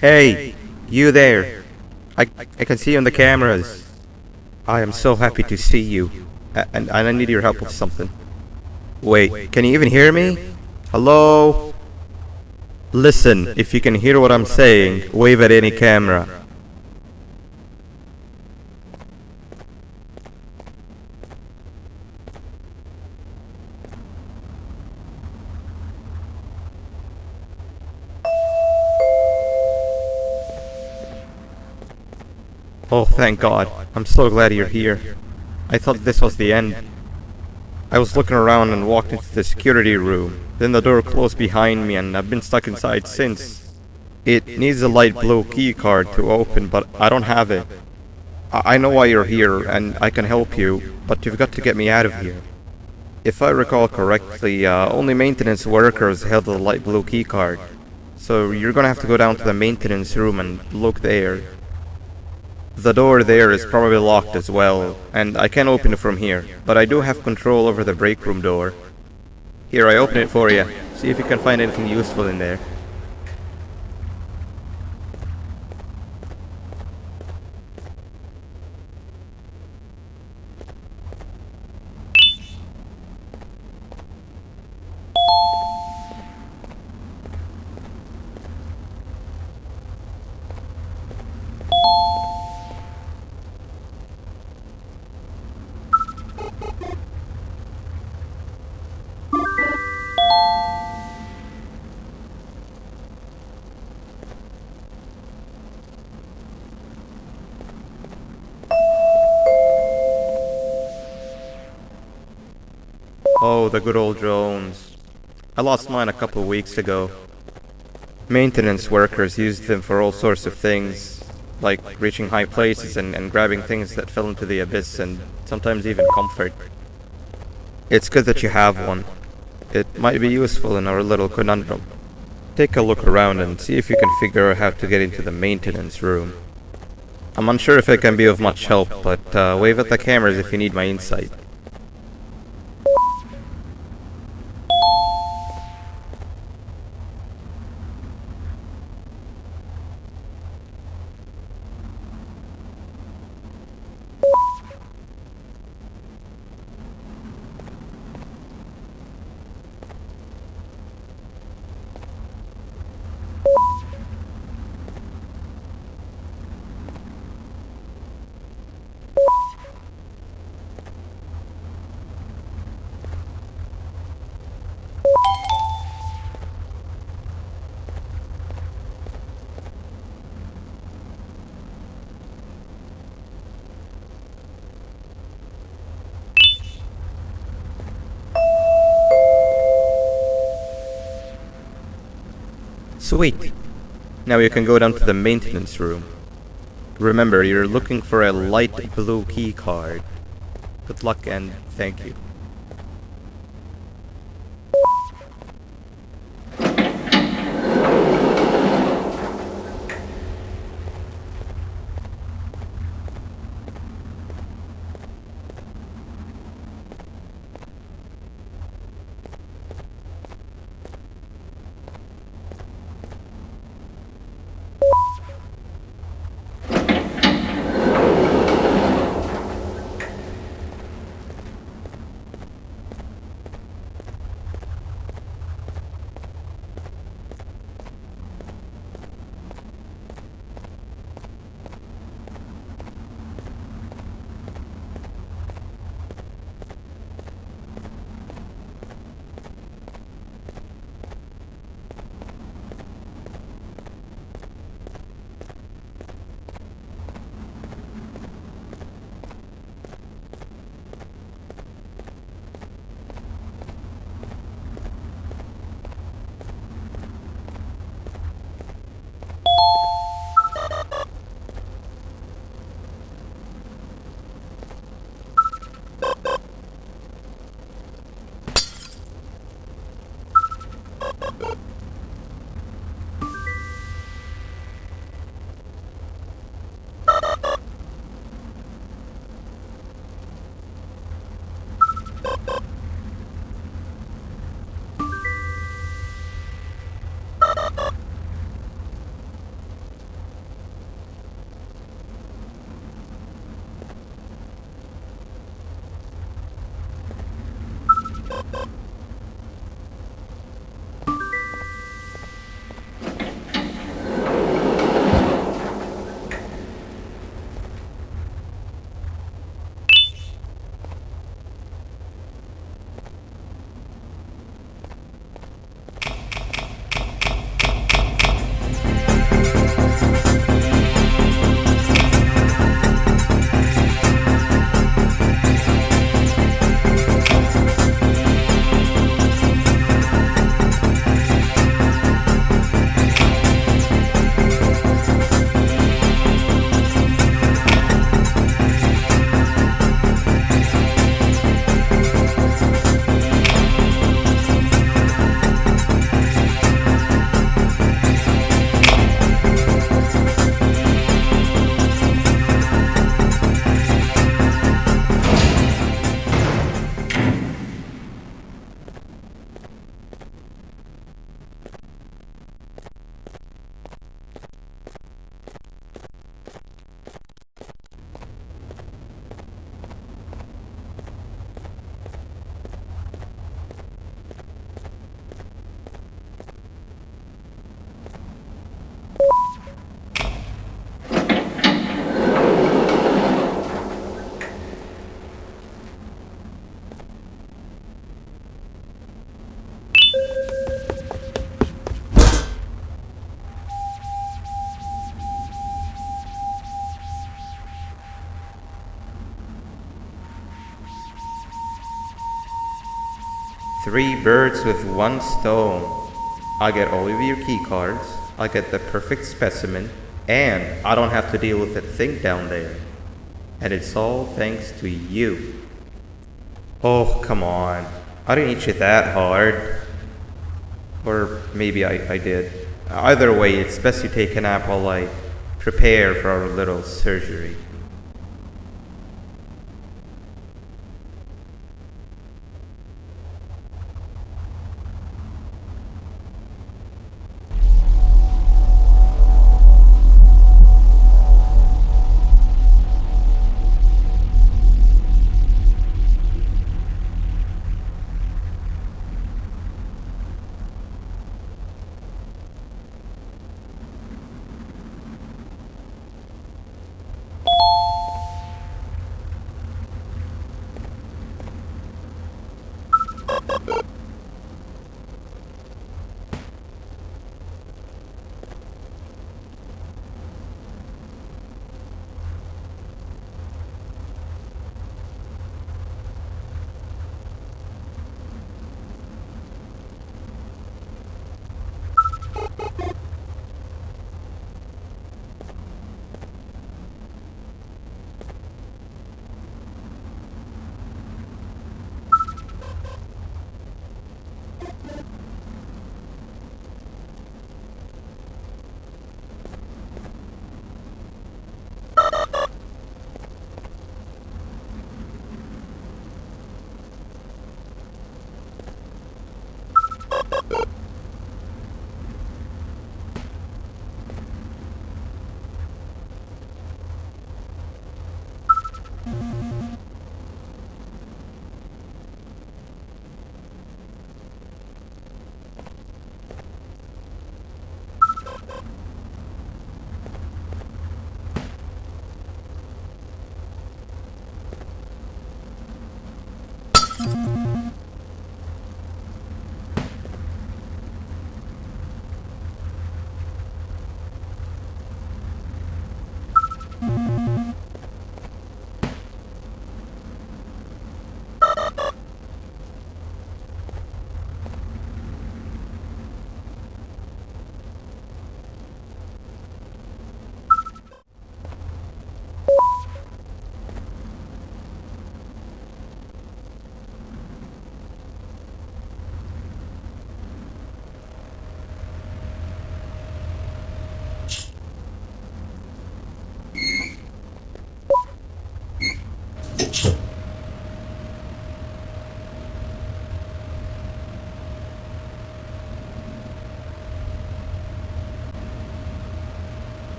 Hey, you there. I can see you on the cameras. I am so happy to see you. And I need your help with something. Wait, can you even hear me? Hello? Listen, if you can hear what I'm saying, wave at any camera. Oh, thank God. I'm so glad you're here. I thought this was the end. I was looking around and walked into the security room. Then the door closed behind me and I've been stuck inside since. It needs a light blue key card to open, but I don't have it. I know why you're here and I can help you, but you've got to get me out of here. If I recall correctly, only maintenance workers held the light blue key card. So you're gonna have to go down to the maintenance room and look there. The door there is probably locked as well, and I can't open it from here, but I do have control over the break room door. Here, I open it for you. See if you can find anything useful in there. Oh, the good old drones. I lost mine a couple weeks ago. Maintenance workers used them for all sorts of things, like reaching high places and grabbing things that fell into the abyss and sometimes even comfort. It's good that you have one. It might be useful in our little conundrum. Take a look around and see if you can figure out how to get into the maintenance room. I'm unsure if it can be of much help, but wave at the cameras if you need my insight. Sweet. Now you can go down to the maintenance room. Remember, you're looking for a light blue key card. Good luck and thank you. Three birds with one stone. I get all of your key cards, I get the perfect specimen, and I don't have to deal with that thing down there. And it's all thanks to you. Oh, come on. I didn't hit you that hard. Or maybe I did. Either way, it's best you take a nap while I prepare for our little surgery.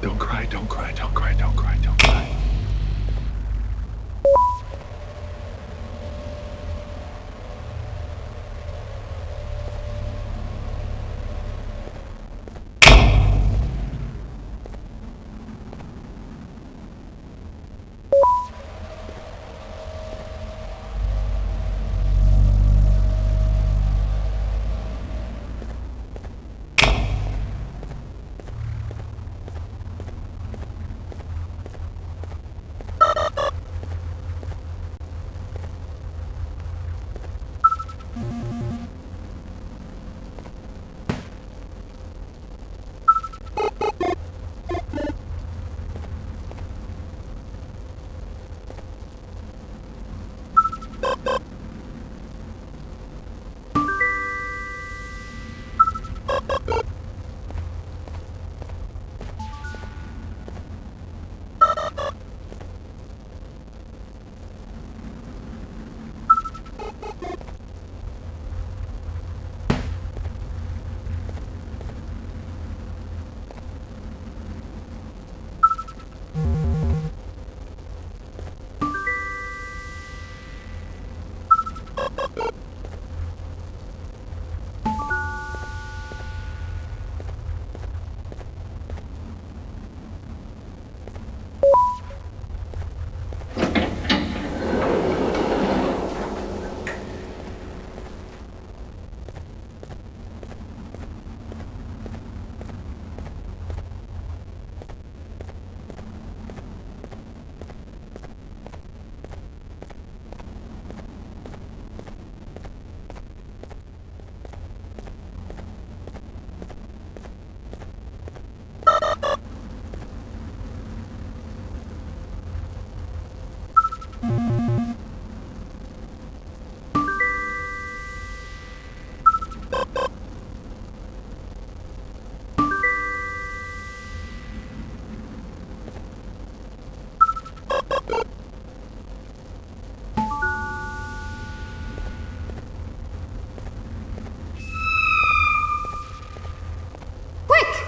Don't cry, don't cry, don't cry, don't cry, don't cry.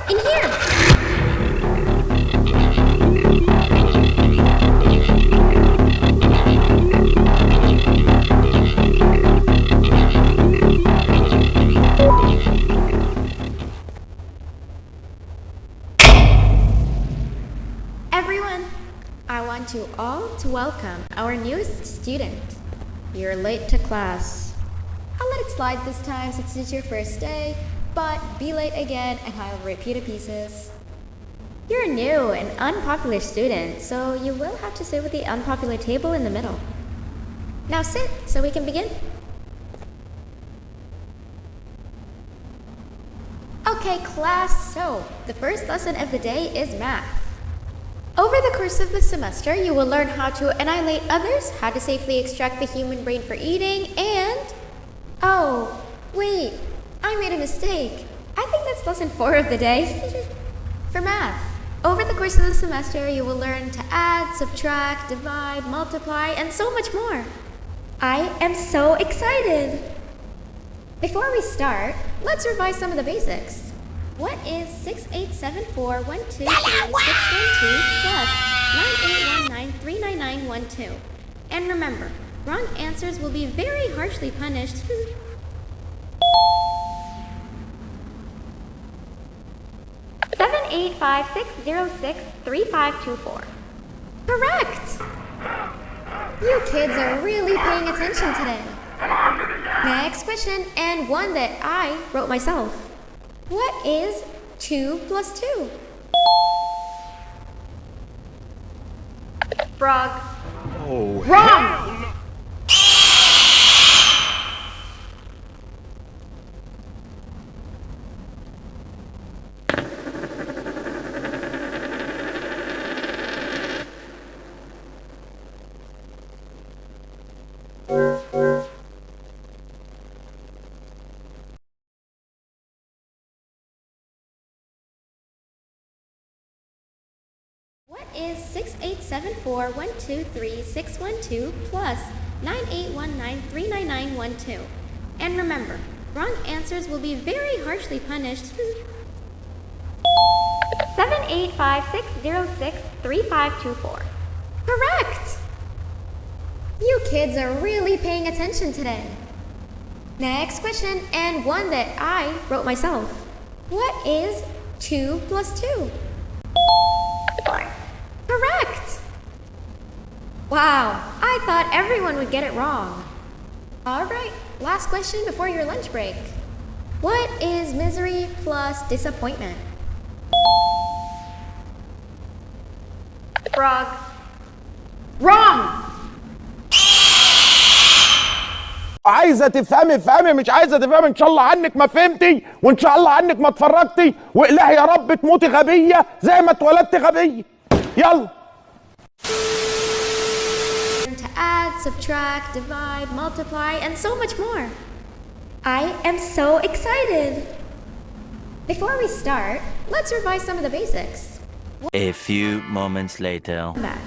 In here! Everyone, I want you all to welcome our newest student. You're late to class. I'll let it slide this time since it's your first day, but be late again and I'll repeat the pieces. You're a new and unpopular student, so you will have to sit with the unpopular table in the middle. Now sit so we can begin. Okay, class, so the first lesson of the day is math. Over the course of the semester, you will learn how to annihilate others, how to safely extract the human brain for eating, and... Oh, wait, I made a mistake. I think that's lesson 4 of the day. For math, over the course of the semester, you will learn to add, subtract, divide, multiply, and so much more. I am so excited! Before we start, let's revise some of the basics. What is 6874123612 plus 9819399912? And remember, wrong answers will be very harshly punished. 785-606-3524. Correct! You kids are really paying attention today. Next question, and one that I wrote myself. What is 2 plus 2? Frog. Oh, Wrong! What is 6874123612 plus 9819399912? And remember, wrong answers will be very harshly punished. 785-606-3524. Correct! You kids are really paying attention today. Next question, and one that I wrote myself. What is 2 plus 2? Correct! Wow, I thought everyone would get it wrong. Alright, last question before your lunch break. What is misery plus disappointment? Frog. Wrong! عايزه تفهمي افهمي، مش عايزه تفهمي ان شاء الله عنك ما فهمتي، وان شاء الله عنك ما اتفرجتي، والهي يا رب تموتي غبيه زي ما اتولدت غبيه. يلا. To add, subtract, divide, multiply, and so much more. I am so excited! Before we start, let's revise some of the basics. A few moments later. Back.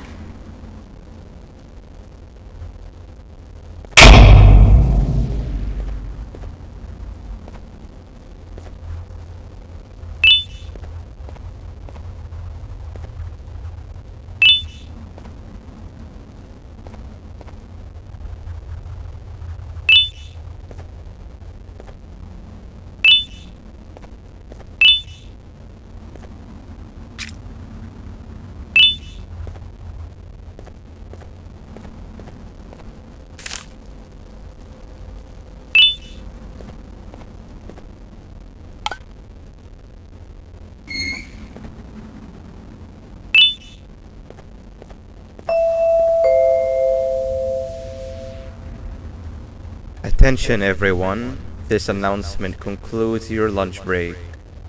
Attention everyone, this announcement concludes your lunch break.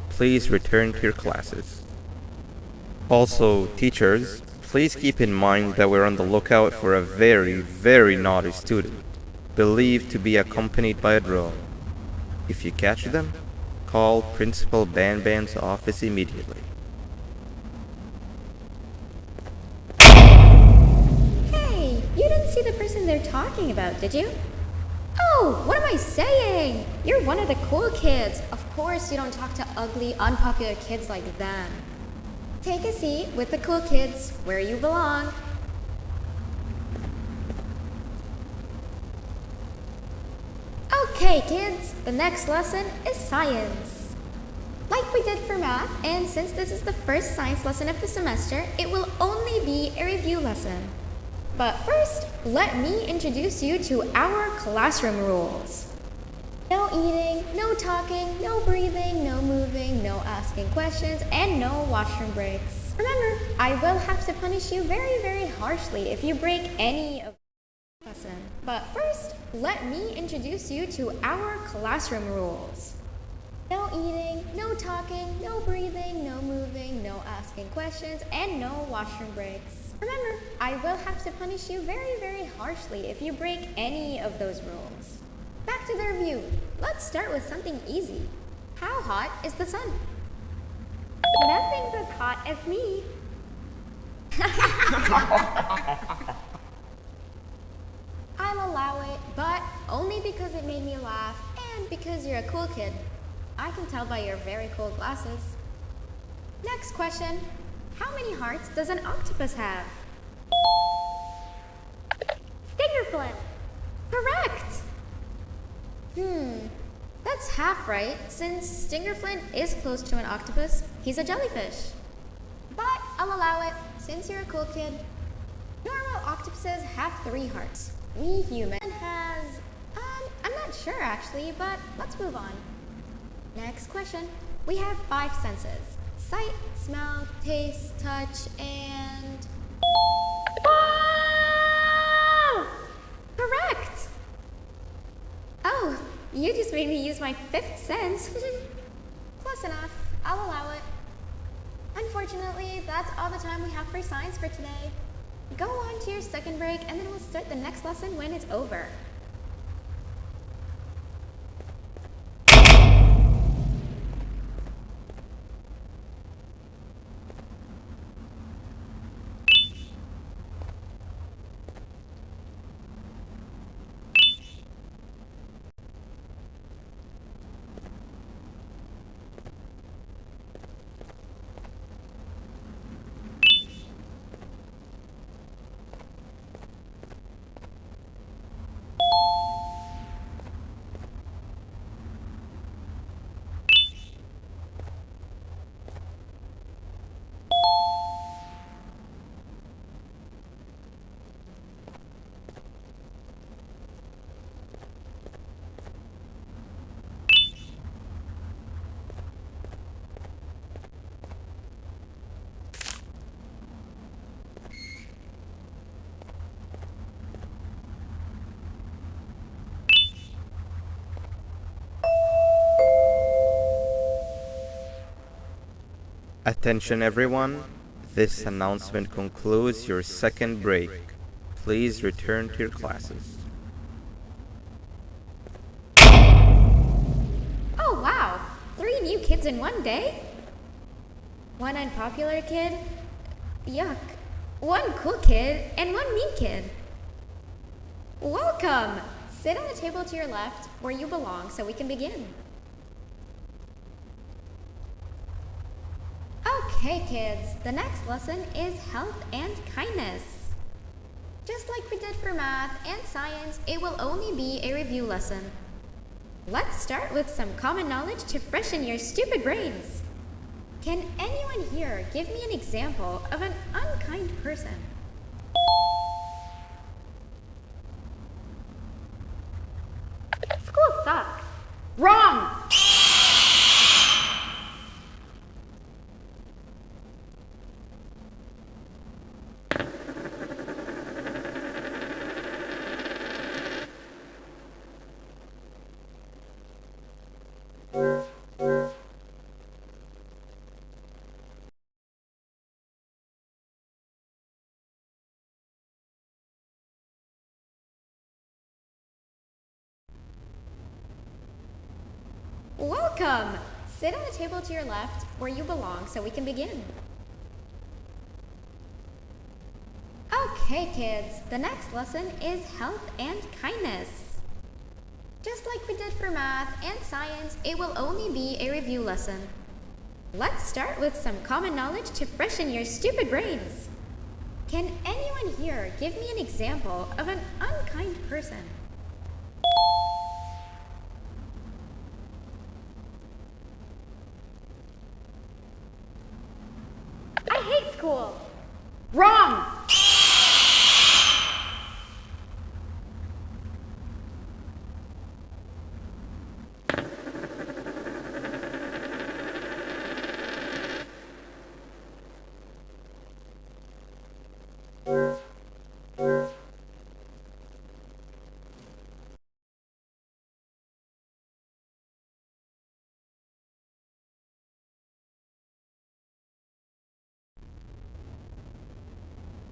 Please return to your classes. Also, teachers, please keep in mind that we're on the lookout for a very naughty student, believed to be accompanied by a drone. If you catch them, call Principal Banban's office immediately. Hey, you didn't see the person they're talking about, did you? Oh, what am I saying? You're one of the cool kids. Of course you don't talk to ugly, unpopular kids like them. Take a seat with the cool kids where you belong. Okay, kids, the next lesson is science. Like we did for math, and since this is the first science lesson of the semester, it will only be a review lesson. But first, let me introduce you to our classroom rules. No eating, no talking, no breathing, no moving, no asking questions, and no washroom breaks. Remember, I will have to punish you very harshly if you break any of the lesson. But first, let me introduce you to our classroom rules. No eating, no talking, no breathing, no moving, no asking questions, and no washroom breaks. Remember, I will have to punish you very harshly if you break any of those rules. Back to the review. Let's start with something easy. How hot is the sun? Nothing's as hot as me. I'll allow it, but only because it made me laugh and because you're a cool kid. I can tell by your very cool glasses. Next question. How many hearts does an octopus have? Stingerflint. Correct! That's half right, since Stingerflint is close to an octopus. He's a jellyfish. But I'll allow it, since you're a cool kid. Normal octopuses have 3 hearts. We human has, I'm not sure actually, but let's move on. Next question. We have 5 senses. Sight, smell, taste, touch, and... Oh! Correct! Oh, you just made me use my 5th sense. Close enough. I'll allow it. Unfortunately, that's all the time we have for science for today. Go on to your second break and then we'll start the next lesson when it's over. Attention everyone, this announcement concludes your second break. Please return to your classes. Oh wow! 3 new kids in one day? 1 unpopular kid? Yuck. 1 cool kid and 1 mean kid. Welcome! Sit on the table to your left where you belong so we can begin. Okay kids, the next lesson is health and kindness. Just like we did for math and science, it will only be a review lesson. Let's start with some common knowledge to freshen your stupid brains. Can anyone here give me an example of an unkind person? School sucks. Wrong! Welcome! Sit on the table to your left where you belong so we can begin. Okay kids, the next lesson is health and kindness. Just like we did for math and science, it will only be a review lesson. Let's start with some common knowledge to freshen your stupid brains. Can anyone here give me an example of an unkind person? I hate school. Wrong!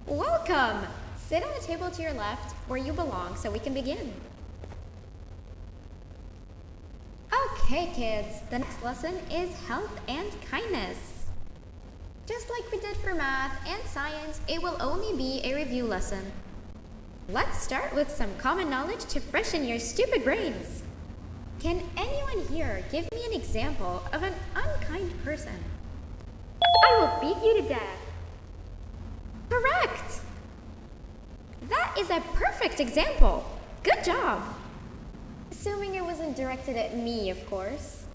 Welcome! Sit on the table to your left where you belong so we can begin. Okay kids, the next lesson is health and kindness. Just like we did for math and science, it will only be a review lesson. Let's start with some common knowledge to freshen your stupid brains. Can anyone here give me an example of an unkind person? I will beat you to death. Correct! That is a perfect example. Good job. Assuming it wasn't directed at me, of course.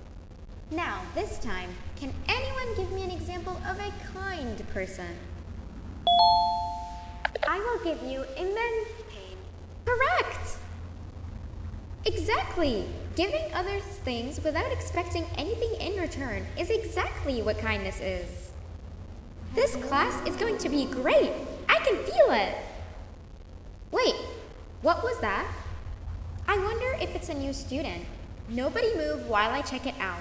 Now, this time, can anyone give me an example of a kind person? I will give you immense pain. Correct! Exactly! Giving others things without expecting anything in return is exactly what kindness is. This class is going to be great! I can feel it! Wait, what was that? I wonder if it's a new student. Nobody move while I check it out.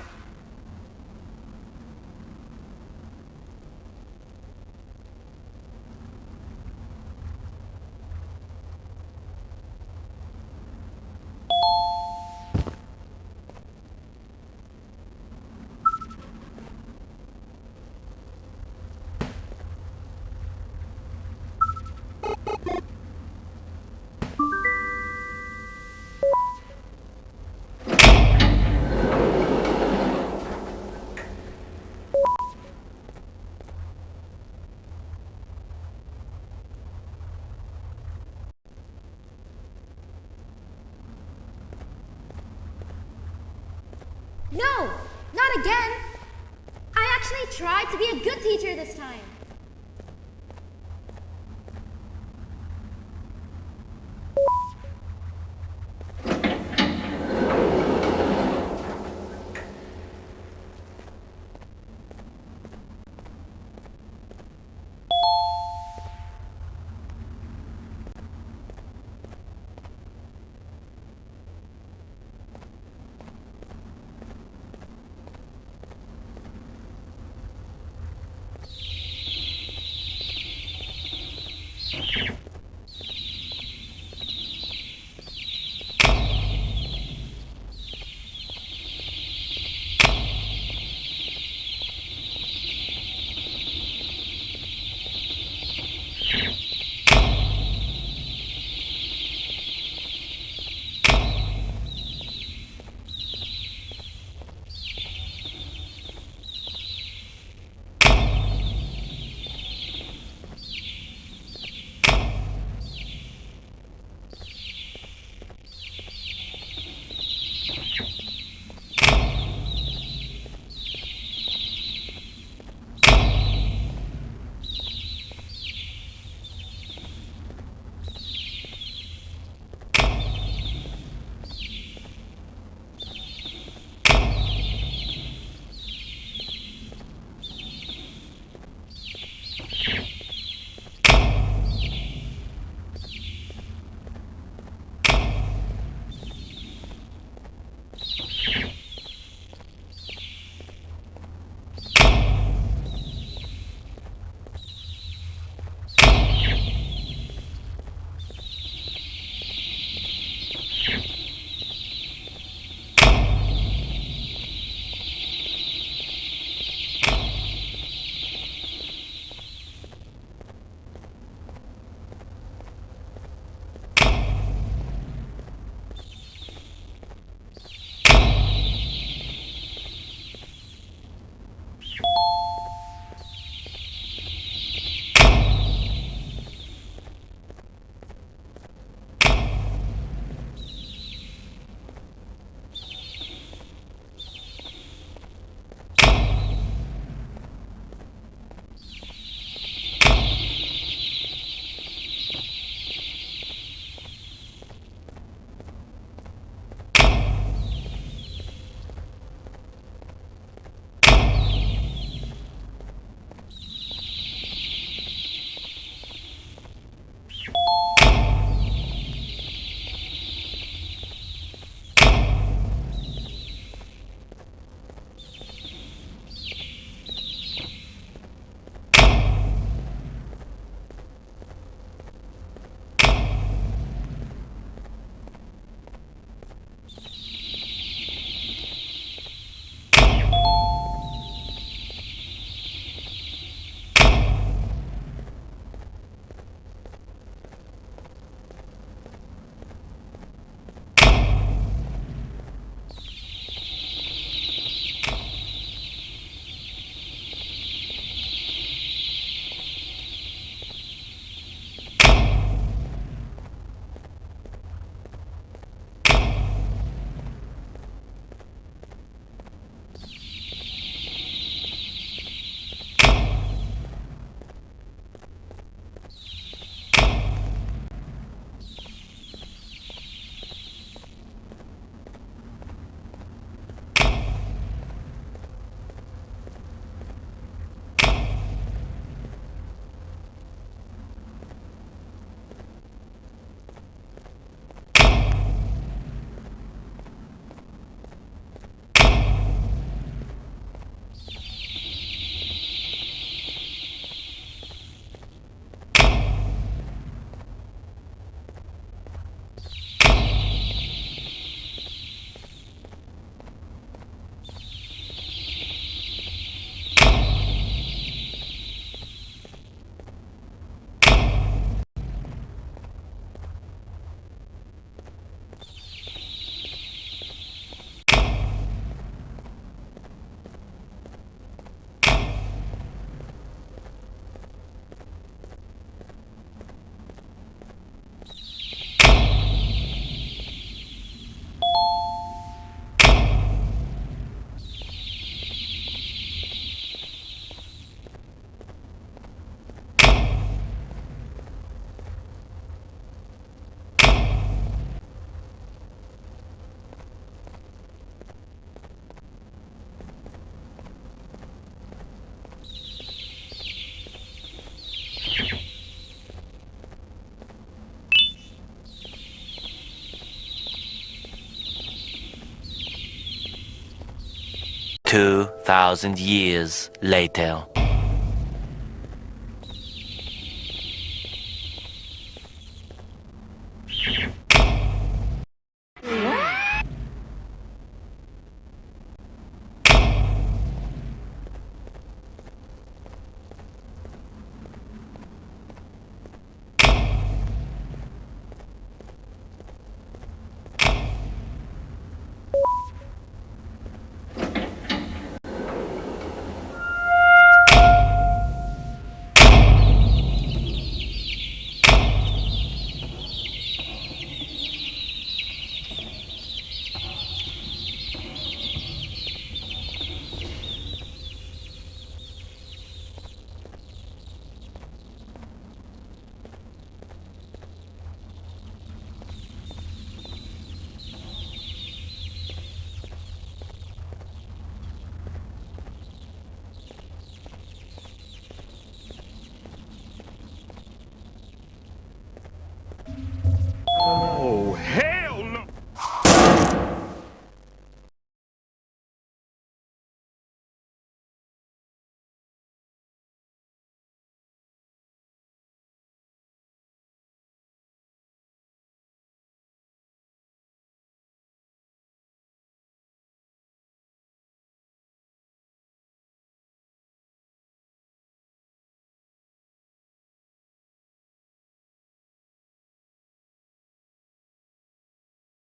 No, not again. I actually tried to be a good teacher this time. 2,000 years later.